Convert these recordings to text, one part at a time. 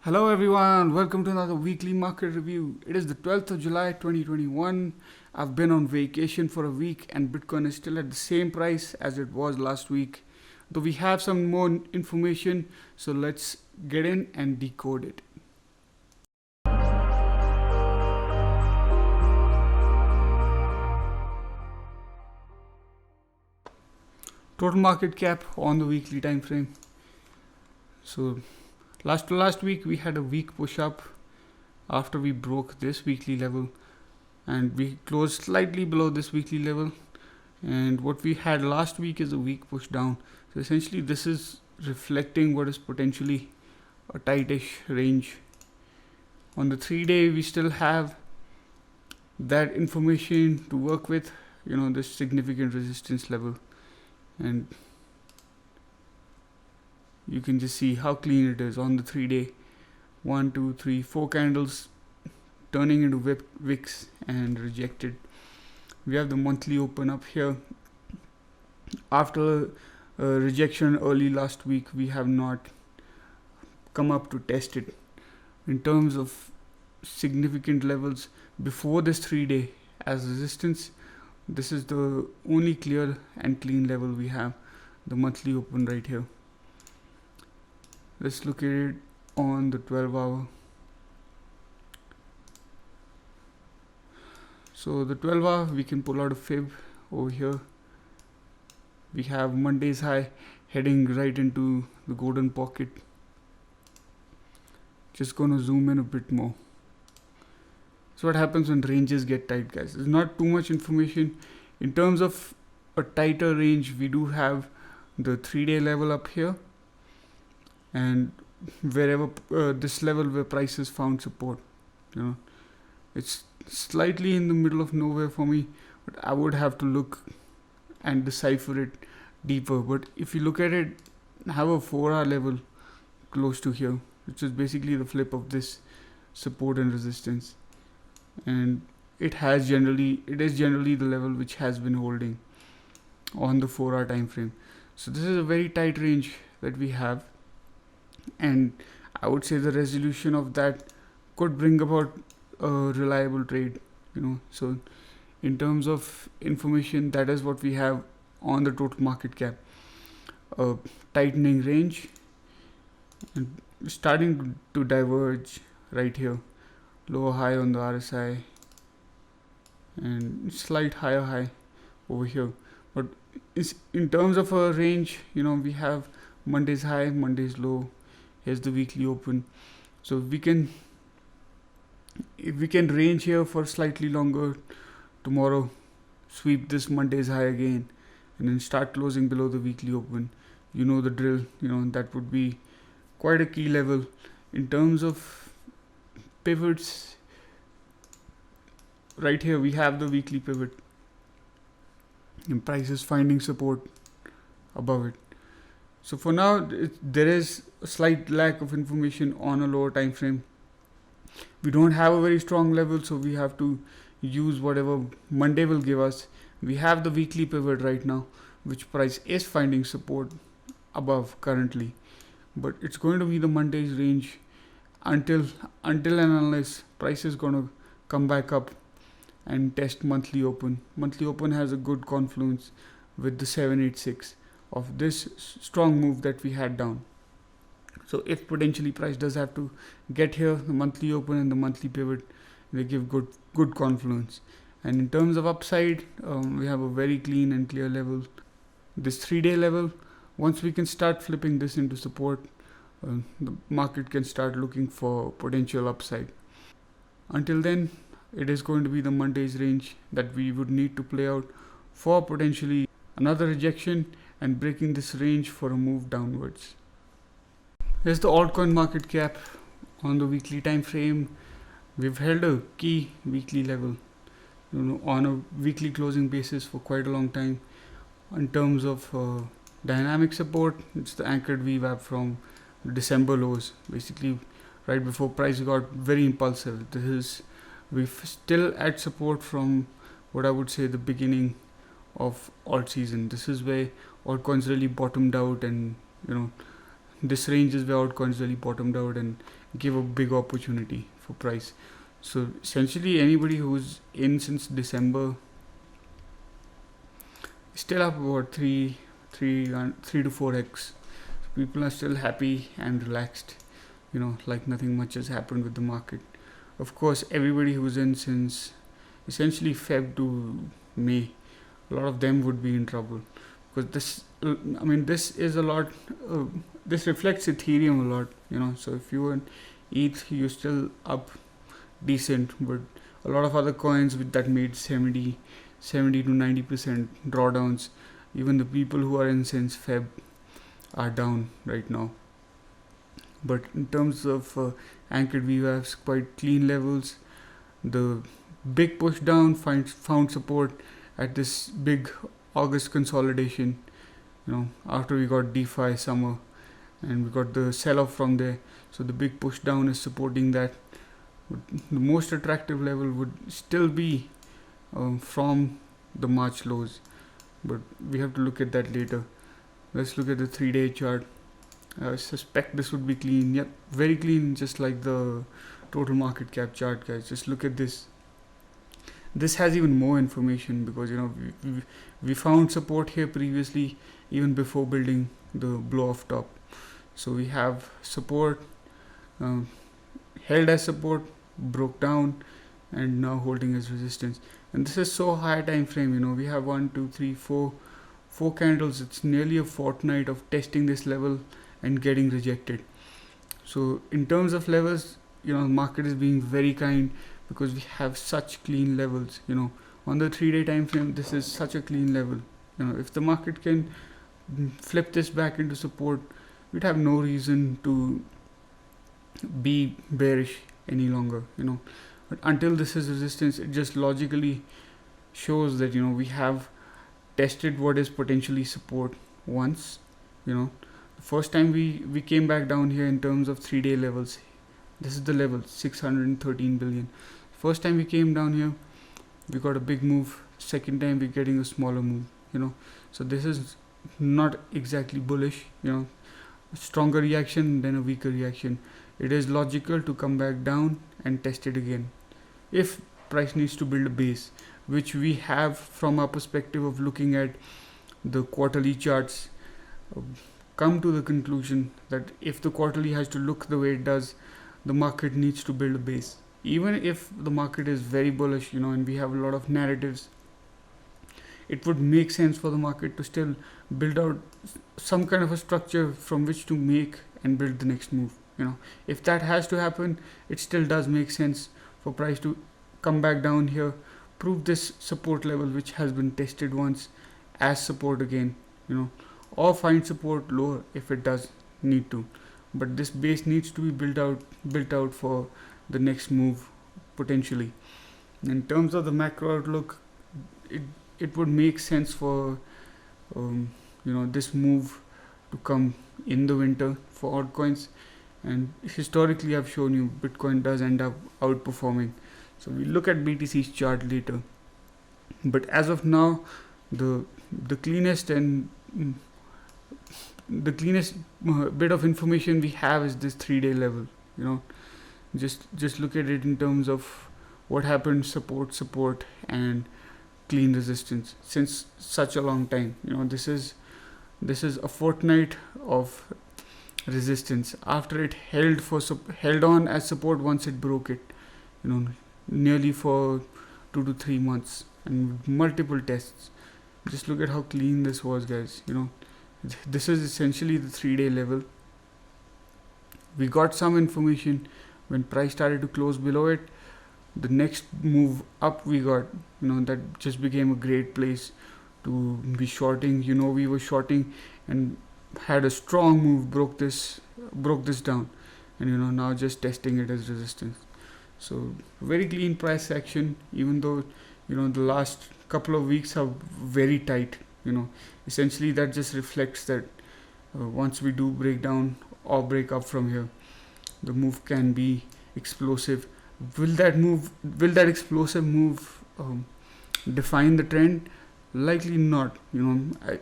Hello everyone, welcome to another weekly market review. It is the 12th of July 2021. I've been on vacation for a week and Bitcoin is still at the same price as it was last week. Though we have some more information, so let's get in and decode it. Total market cap on the weekly time frame. So last week we had a weak push up after we broke this weekly level, and we closed slightly below this weekly level. And what we had last week is a weak push down. So essentially this is reflecting what is potentially a tightish range. On the 3-day we still have that information to work with, this significant resistance level, and you can just see how clean it is on the 3-day. 1 2 3 4 candles turning into wicks and rejected. We have the monthly open up here. After rejection early last week, we have not come up to test it. In terms of significant levels before this 3-day as resistance, this is the only clear and clean level we have, the monthly open right here. Let's look at it on the 12-hour. So the 12-hour, we can pull out a fib over here. We have Monday's high heading right into the golden pocket. Just gonna zoom in a bit more. So what happens when ranges get tight, guys? There's not too much information. In terms of a tighter range, we do have the 3-day level up here, and wherever this level where prices found support, it's slightly in the middle of nowhere for me, but I would have to look and decipher it deeper. But if you look at it, have a 4-hour level close to here, which is basically the flip of this support and resistance, and it is generally the level which has been holding on the 4-hour time frame. So this is a very tight range that we have, and I would say the resolution of that could bring about a reliable trade. So in terms of information, that is what we have on the total market cap. A tightening range and starting to diverge right here. Lower high on the RSI and slight higher high over here. But in terms of a range, we have Monday's high, Monday's low. Here's the weekly open. So if we can range here for slightly longer, tomorrow sweep this Monday's high again and then start closing below the weekly open, the drill. That would be quite a key level. In terms of pivots, right here we have the weekly pivot and prices finding support above it. So for now, there is a slight lack of information on a lower time frame. We don't have a very strong level, so we have to use whatever Monday will give us. We have the weekly pivot right now, which price is finding support above currently, but it's going to be the Monday's range until and unless price is going to come back up and test monthly open. Monthly open has a good confluence with the 786 of this strong move that we had down. So if potentially price does have to get here, the monthly open and the monthly pivot, they give good confluence. And in terms of upside, we have a very clean and clear level, this 3-day level. Once we can start flipping this into support, the market can start looking for potential upside. Until then, it is going to be the Monday's range that we would need to play out for potentially another rejection and breaking this range for a move downwards. Here's the altcoin market cap on the weekly time frame. We've held a key weekly level, on a weekly closing basis for quite a long time. In terms of dynamic support, it's the anchored VWAP from December lows, basically right before price got very impulsive. We're still at support from what I would say the beginning of alt season. This is where altcoins really bottomed out, and this range is where altcoins really bottomed out, and give a big opportunity for price. So essentially anybody who's in since December is still up about 3 to 4x. People are still happy and relaxed, like nothing much has happened with the market. Of course, everybody who's in since essentially Feb to May, a lot of them would be in trouble, because this is a lot. This reflects Ethereum a lot, So if you were in ETH, you're still up decent, but a lot of other coins that made 70 to 90% drawdowns. Even the people who are in since Feb are down right now. But in terms of anchored VWAPs, quite clean levels. The big push down found support at this big August consolidation, after we got DeFi summer and we got the sell-off from there. So the big push down is supporting that. The most attractive level would still be from the March lows, but we have to look at that later. Let's look at the 3-day chart. I suspect this would be clean. Yep, very clean, just like the total market cap chart, guys. Just look at this. This has even more information, because we found support here previously, even before building the blow off top. So we have support, held as support, broke down, and now holding as resistance. And this is so high time frame. We have 1, 2, 3, 4 candles. It's nearly a fortnight of testing this level and getting rejected. So in terms of levels, the market is being very kind, because we have such clean levels. On the 3-day time frame, this is such a clean level. If the market can flip this back into support, we'd have no reason to be bearish any longer. But until this is resistance, it just logically shows that we have tested what is potentially support once. The first time we came back down here in terms of 3-day levels, this is the level 613 billion. First time we came down here, we got a big move. Second time we're getting a smaller move. So this is not exactly bullish. A stronger reaction than a weaker reaction. It is logical to come back down and test it again if price needs to build a base, which we have from our perspective of looking at the quarterly charts. Come to the conclusion that if the quarterly has to look the way it does, the market needs to build a base. Even if the market is very bullish, and we have a lot of narratives, it would make sense for the market to still build out some kind of a structure from which to make and build the next move. If that has to happen, it still does make sense for price to come back down here, prove this support level which has been tested once as support again, or find support lower if it does need to. But this base needs to be built out for the next move potentially. In terms of the macro outlook, it would make sense for this move to come in the winter for altcoins. And historically, I've shown you Bitcoin does end up outperforming. So we look at BTC's chart later. But as of now, the cleanest bit of information we have is this 3-day level. Just look at it in terms of what happened: support, and clean resistance since such a long time. This is a fortnight of resistance after it held on as support once it broke it. Nearly for 2 to 3 months and multiple tests. Just look at how clean this was, guys. This is essentially the 3-day level. We got some information when price started to close below it. The next move up we got, that just became a great place to be shorting. We were shorting and had a strong move, broke this down, and now just testing it as resistance. So very clean price action, even though the last couple of weeks are very tight. Essentially that just reflects that once we do break down or break up from here, the move can be explosive. Will that explosive move define the trend? Likely not.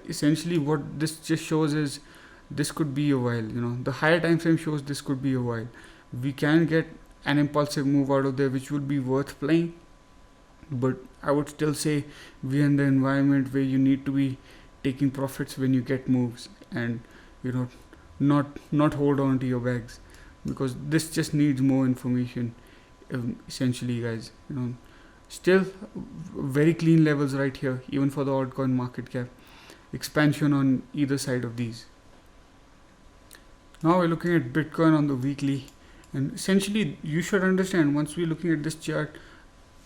Essentially what this just shows is this could be a while. The higher time frame shows this could be a while, we can get an impulsive move out of there which would be worth playing, but I would still say we're in the environment where you need to be taking profits when you get moves, and you know, not hold on to your bags, because this just needs more information. Essentially, guys, still very clean levels right here, even for the altcoin market cap. Expansion on either side of these. Now we're looking at Bitcoin on the weekly, and essentially you should understand, once we're looking at this chart,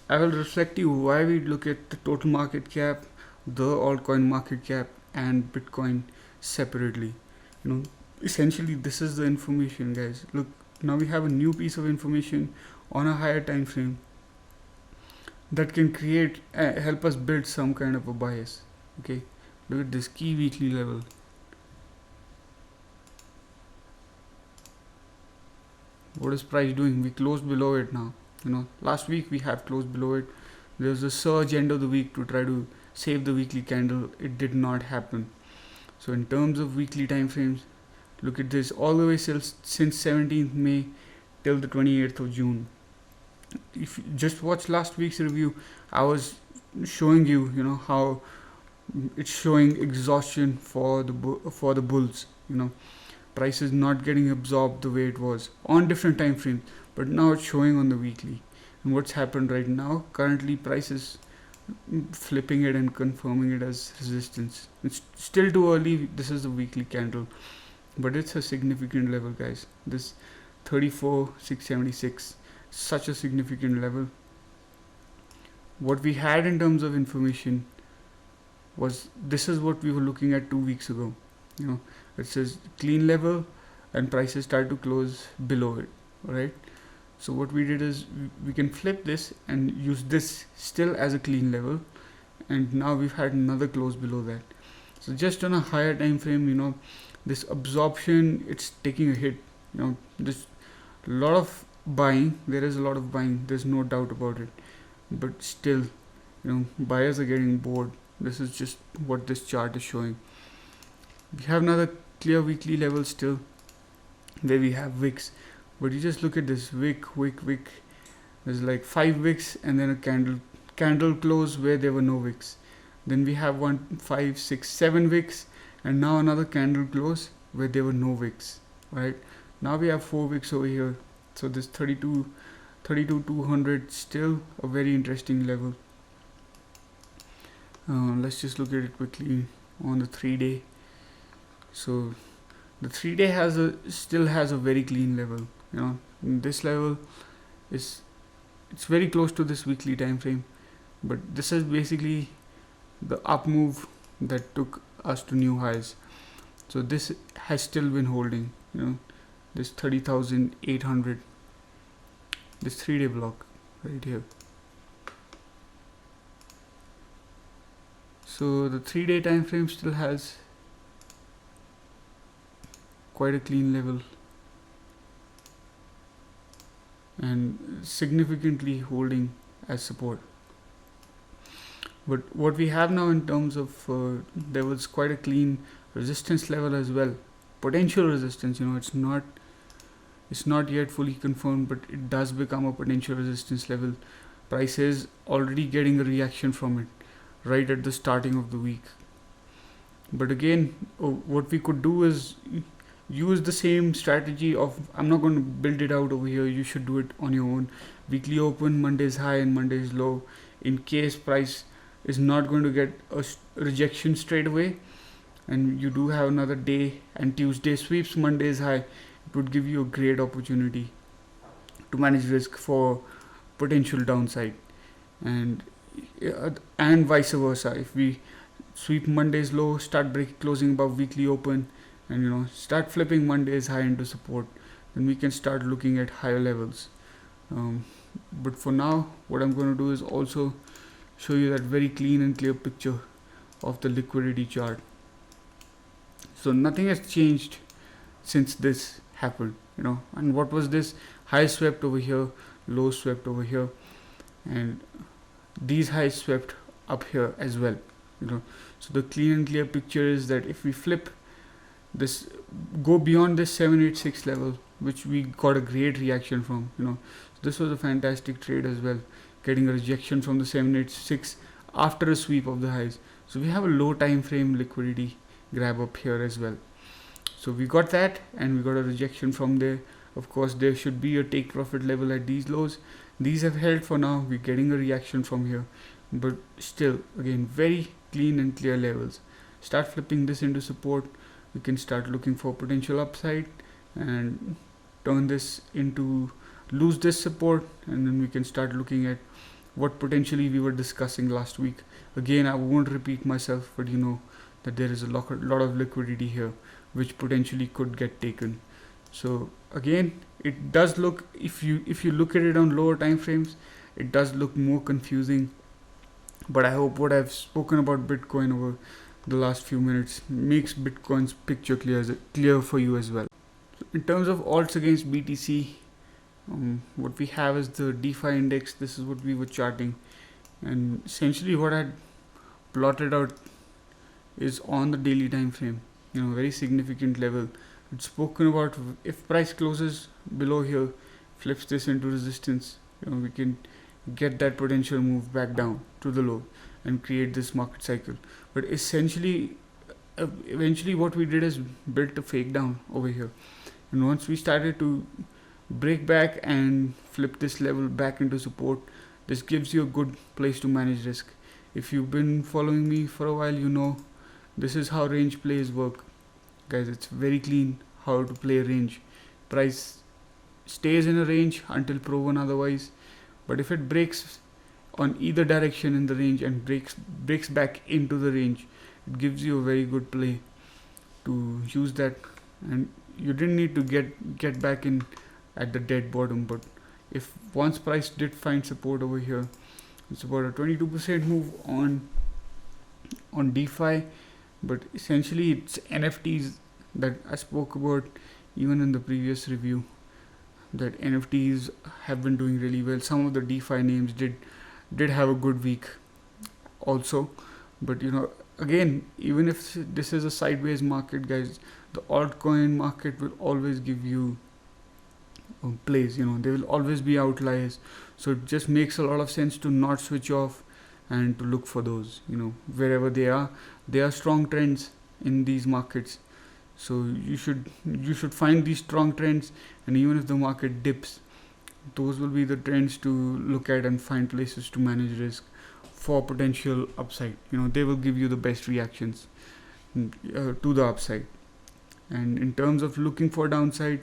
I will reflect you why we look at the total market cap, the altcoin market cap, and Bitcoin separately. Essentially this is the information, guys. Look, now we have a new piece of information on a higher time frame that can create help us build some kind of a bias. Okay, look at this key weekly level. What is price doing? We closed below it now. Last week we have closed below it. There was a surge end of the week to try to save the weekly candle. It did not happen. So in terms of weekly time frames, look at this, all the way since 17th May till the 28th of June. If you just watch last week's review, I was showing you, how it's showing exhaustion for the bulls. Price is not getting absorbed the way it was on different time frames, but now it's showing on the weekly. And what's happened right now? Currently, price is flipping it and confirming it as resistance. It's still too early. This is the weekly candle, but it's a significant level, guys. This 34,676, such a significant level. What we had in terms of information was, this is what we were looking at 2 weeks ago. It says clean level and prices start to close below it. Alright, so what we did is we can flip this and use this still as a clean level, and now we've had another close below that. So just on a higher time frame, this absorption, it's taking a hit. There's a lot of buying. There is a lot of buying, there's no doubt about it, but still, buyers are getting bored. This is just what this chart is showing. We have another clear weekly level still, where we have wicks, but you just look at this wick. There's like 5 wicks and then a candle close where there were no wicks. Then we have 1, 5, 6, 7 wicks, and now another candle close where there were no wicks. Right, now we have 4 wicks over here. So this 32,200 still a very interesting level. Let's just look at it quickly on the 3-day. So the 3-day still has a very clean level. This level it's very close to this weekly time frame, but this is basically the up move that took us to new highs. So this has still been holding, this 30,800, this 3-day block right here. So the 3-day time frame still has quite a clean level and significantly holding as support. But what we have now in terms of there was quite a clean resistance level as well, potential resistance. It's not yet fully confirmed, but it does become a potential resistance level. Price is already getting a reaction from it right at the starting of the week. But again, what we could do is use the same strategy of, I'm not going to build it out over here, you should do it on your own. Weekly open, Monday's high and Monday's low. In case price is not going to get a rejection straight away, and you do have another day and Tuesday sweeps Monday's high, it would give you a great opportunity to manage risk for potential downside, and vice versa. If we sweep Monday's low, start closing above weekly open, and start flipping Monday's high into support, then we can start looking at higher levels. But for now, what I'm going to do is also show you that very clean and clear picture of the liquidity chart. So nothing has changed since this happened, and what was this? High swept over here, low swept over here, and these highs swept up here as well. So the clean and clear picture is that if we flip this, go beyond this 786 level, which we got a great reaction from. This was a fantastic trade as well, getting a rejection from the 786 after a sweep of the highs. So we have a low time frame liquidity grab up here as well. So we got that, and we got a rejection from there. Of course, there should be a take profit level at these lows. These have held for now. We're getting a reaction from here, but still, again, very clean and clear levels. Start flipping this into support. We can start looking for potential upside and turn this into, lose this support, and then we can start looking at what potentially we were discussing last week. Again, I won't repeat myself, but you know that there is a lot of liquidity here which potentially could get taken. So again, it does look, if you look at it on lower time frames, it does look more confusing, but I hope what I've spoken about Bitcoin over the last few minutes makes Bitcoin's picture clear for you as well. So in terms of alts against BTC, what we have is the DeFi index. This is what we were charting, and essentially what I plotted out is on the daily time frame, very significant level. It's spoken about, if price closes below here, flips this into resistance, we can get that potential move back down to the low and create this market cycle. But essentially, eventually what we did is built a fake down over here, and once we started to break back and flip this level back into support, this gives you a good place to manage risk. If you've been following me for a while, you know this is how range plays work, guys. It's very clean how to play a range. Price stays in a range until proven otherwise, but if it breaks on either direction in the range and breaks back into the range, it gives you a very good play to use that. And you didn't need to get back in at the dead bottom, but if once price did find support over here, it's about a 22% move on DeFi. But essentially it's NFTs that I spoke about even in the previous review, that NFTs have been doing really well. Some of the DeFi names did have a good week also, but again, even if this is a sideways market, guys, the altcoin market will always give you plays. There will always be outliers, so it just makes a lot of sense to not switch off and to look for those, wherever they are. There are strong trends in these markets, so you should find these strong trends, and even if the market dips, those will be the trends to look at and find places to manage risk for potential upside. They will give you the best reactions to the upside. And in terms of looking for downside,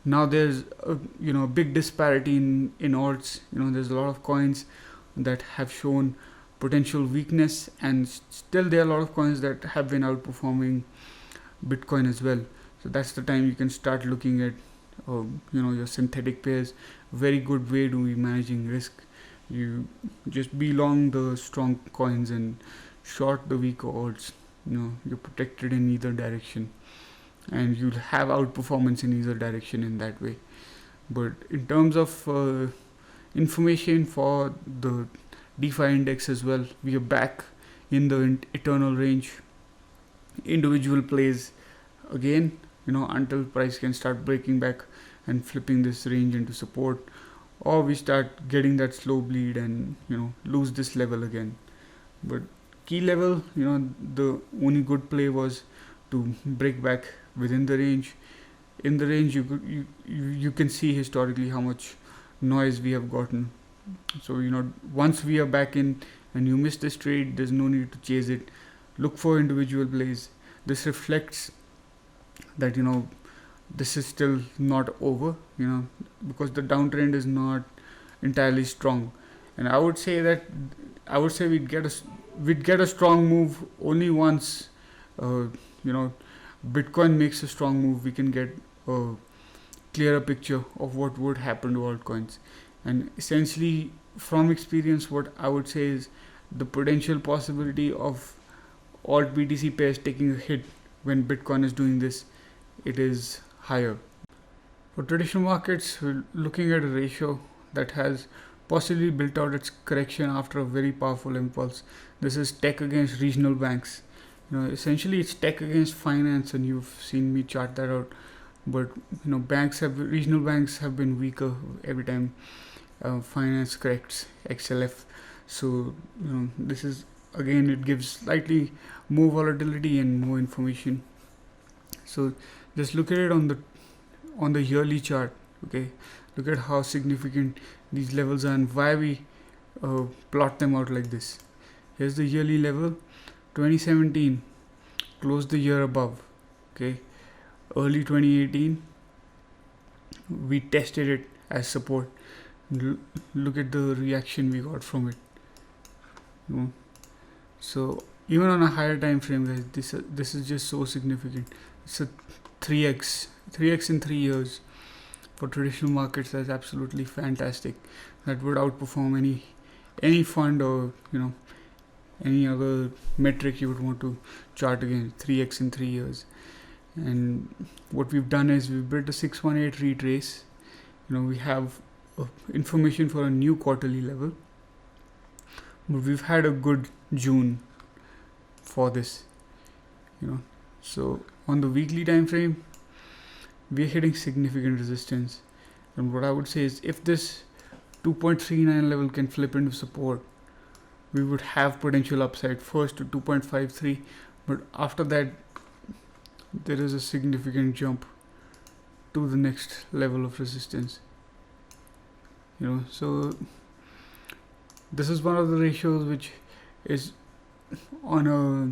now there's a big disparity in alts. There's a lot of coins that have shown potential weakness, and still there are a lot of coins that have been outperforming Bitcoin as well. So that's the time you can start looking at your synthetic pairs. Very good way to be managing risk. You just be long the strong coins and short the weaker alts. You're protected in either direction, and you'll have outperformance in either direction in that way. But in terms of information for the DeFi index as well, we are back in the eternal range. Individual plays again, until price can start breaking back and flipping this range into support, or we start getting that slow bleed and lose this level again. But key level, the only good play was to break back within the range. In the range, you can see historically how much noise we have gotten. So once we are back in and you miss this trade, there's no need to chase it. Look for individual plays. This reflects that this is still not over, because the downtrend is not entirely strong. And I would say we'd get a strong move only once Bitcoin makes a strong move. We can get a clearer picture of what would happen to altcoins. And essentially, from experience, what I would say is the potential possibility of alt BTC pairs taking a hit when Bitcoin is doing this, it is higher. For traditional markets, we're looking at a ratio that has possibly built out its correction after a very powerful impulse. This is tech against regional banks. Essentially it's tech against finance, and you've seen me chart that out but regional banks have been weaker every time finance corrects XLF. So this is again, it gives slightly more volatility and more information. So just look at it on the yearly chart. Okay, look at how significant these levels are and why we plot them out like this. Here's the yearly level. 2017 closed the year above. Okay, early 2018 we tested it as support. Look at the reaction we got from it. So even on a higher time frame, guys, this is just so significant. It's a 3x in 3 years. For traditional markets, that's absolutely fantastic. That would outperform any fund or any other metric you would want to chart again. 3x in 3 years. And what we've done is we've built a 618 retrace. We have information for a new quarterly level, but we've had a good June for this. So on the weekly time frame, we're hitting significant resistance, and what I would say is if this 2.39 level can flip into support, we would have potential upside first to 2.53, but after that there is a significant jump to the next level of resistance. So this is one of the ratios which is on a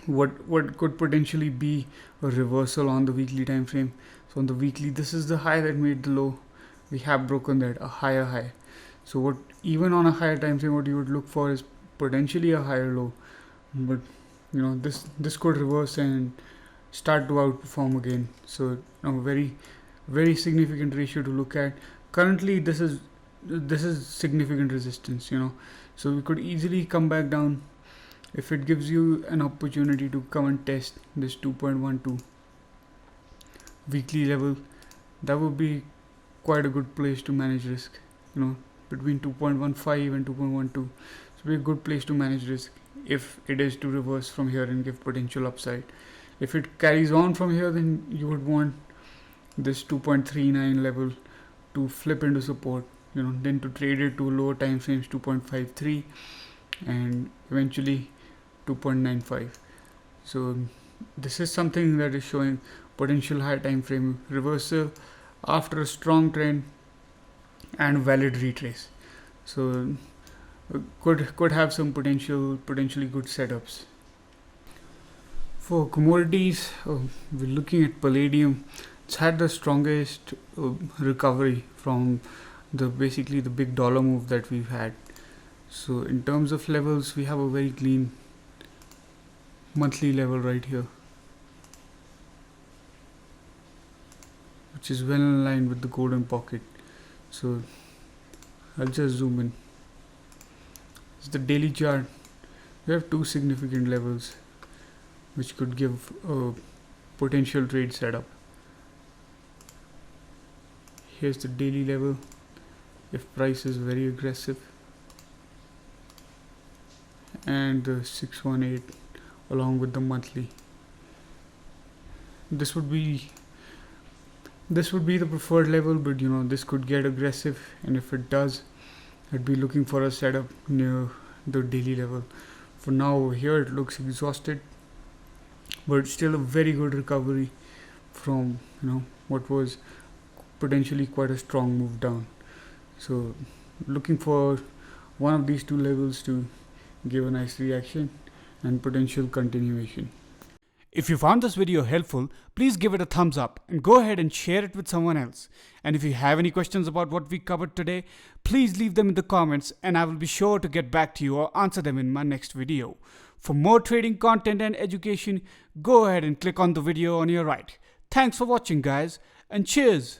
what could potentially be a reversal on the weekly time frame. So on the weekly, this is the high that made the low. We have broken that, a higher high. So what, even on a higher time frame, what you would look for is potentially a higher low, but this could reverse and start to outperform again. So very, very significant ratio to look at. Currently this is significant resistance. So we could easily come back down if it gives you an opportunity to come and test this 2.12 weekly level. That would be quite a good place to manage risk. Between 2.15 and 2.12, so be a good place to manage risk if it is to reverse from here and give potential upside. If it carries on from here, then you would want this 2.39 level to flip into support, then to trade it to lower time frames, 2.53 and eventually 2.95. So this is something that is showing potential high time frame reversal after a strong trend and valid retrace. So could have some potentially good setups. For commodities, we're looking at palladium. It's had the strongest recovery from basically the big dollar move that we've had. So in terms of levels, we have a very clean monthly level right here, which is well in line with the golden pocket. So I'll just zoom in. It's the daily chart. We have two significant levels which could give a potential trade setup. Here's the daily level if price is very aggressive, and the 618 along with the monthly. This would be the preferred level, but this could get aggressive, and if it does, I'd be looking for a setup near the daily level. For now, here it looks exhausted, but still a very good recovery from what was potentially quite a strong move down. So looking for one of these two levels to give a nice reaction and potential continuation. If you found this video helpful, please give it a thumbs up and go ahead and share it with someone else. And if you have any questions about what we covered today, please leave them in the comments and I will be sure to get back to you or answer them in my next video. For more trading content and education, go ahead and click on the video on your right. Thanks for watching, guys, and cheers!